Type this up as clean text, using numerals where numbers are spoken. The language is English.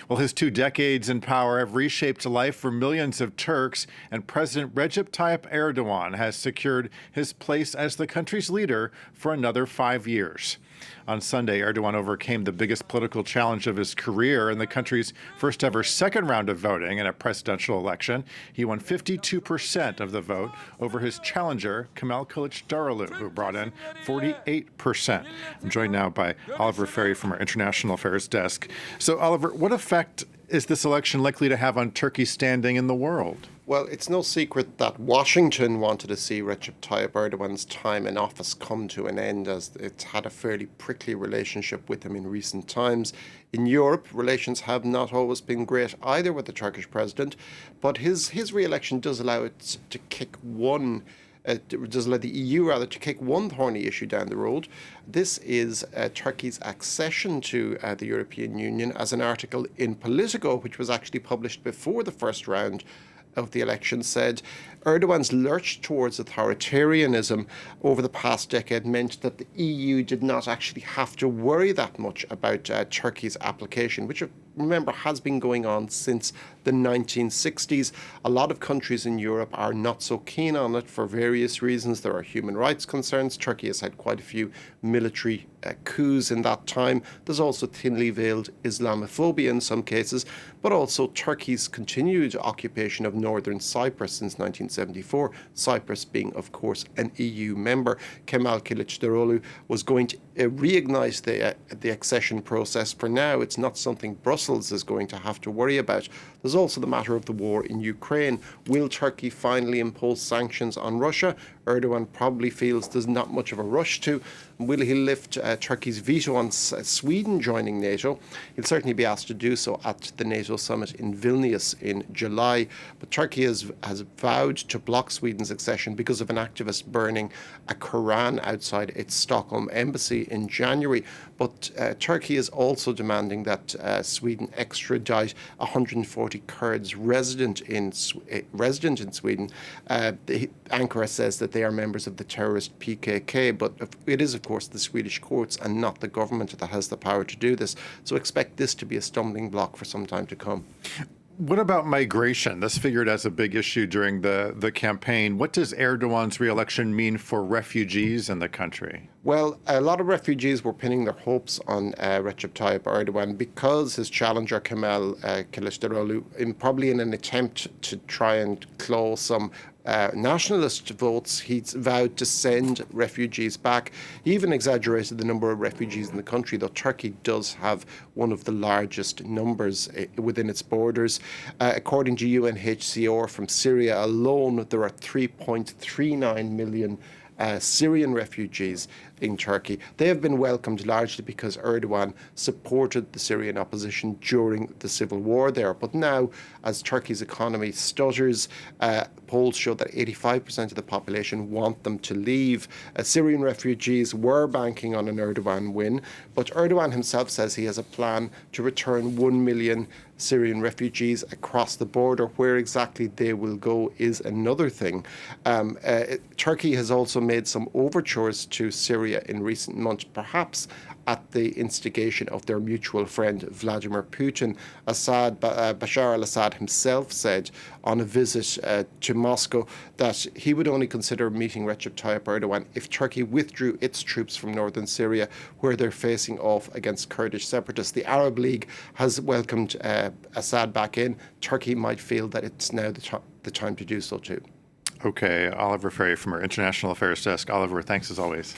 Well, his 2 decades in power have reshaped life for millions of Turks, and President Recep Tayyip Erdogan has secured his place as the country's leader for another 5 years. On Sunday, Erdogan overcame the biggest political challenge of his career in the country's first ever second round of voting in a presidential election. He won 52% of the vote over his challenger, Kemal Kilicdaroglu, who brought in 48%. I'm joined now by Oliver Ferry from our International Affairs desk. So, Oliver, what effect is this election likely to have on Turkey's standing in the world? Well, it's no secret that Washington wanted to see Recep Tayyip Erdogan's time in office come to an end, as it's had a fairly prickly relationship with him in recent times. In Europe, relations have not always been great either with the Turkish president, but his re-election does allow it to kick one does allow the EU rather to kick one thorny issue down the road. This is Turkey's accession to the European Union, as an article in Politico, which was actually published before the first round of the election, said Erdogan's lurch towards authoritarianism over the past decade meant that the EU did not actually have to worry that much about Turkey's application, which, remember, has been going on since the 1960s. A lot of countries in Europe are not so keen on it for various reasons. There are human rights concerns. Turkey has had quite a few military coups in that time. There's also thinly veiled Islamophobia in some cases, but also Turkey's continued occupation of northern Cyprus since 1974, Cyprus being, of course, an EU member. Kemal Kilicdaroglu was going to reignite the accession process. For now, it's not something Brussels is going to have to worry about. There's also the matter of the war in Ukraine. Will Turkey finally impose sanctions on Russia? Erdogan probably feels there's not much of a rush to. Will he lift Turkey's veto on Sweden joining NATO? He'll certainly be asked to do so at the NATO summit in Vilnius in July. But Turkey has vowed to block Sweden's accession because of an activist burning a Quran outside its Stockholm embassy in January. But Turkey is also demanding that Sweden extradite 140 Kurds resident in Sweden. Ankara says that they are members of the terrorist PKK, but it is, of course, the Swedish courts and not the government that has the power to do this. So expect this to be a stumbling block for some time to come. What about migration? This figured as a big issue during the campaign. What does Erdogan's re-election mean for refugees in the country? Well, a lot of refugees were pinning their hopes on Recep Tayyip Erdogan because his challenger Kemal Kilicdaroglu, probably in an attempt to try and claw some nationalist votes, he's vowed to send refugees back. He even exaggerated the number of refugees in the country, though Turkey does have one of the largest numbers within its borders. According to UNHCR, from Syria alone, there are 3.39 million Syrian refugees in Turkey. They have been welcomed largely because Erdogan supported the Syrian opposition during the civil war there. But now, as Turkey's economy stutters, polls show that 85% of the population want them to leave. Syrian refugees were banking on an Erdogan win, but Erdogan himself says he has a plan to return 1 million Syrian refugees across the border. Where exactly they will go is another thing. Turkey has also made some overtures to Syria in recent months, perhaps at the instigation of their mutual friend Vladimir Putin. Bashar al-Assad himself said on a visit to Moscow that he would only consider meeting Recep Tayyip Erdogan if Turkey withdrew its troops from northern Syria, where they're facing off against Kurdish separatists. The Arab League has welcomed Assad back in. Turkey might feel that it's now the time to do so too. Okay, Oliver Ferry from our International Affairs desk. Oliver, thanks as always.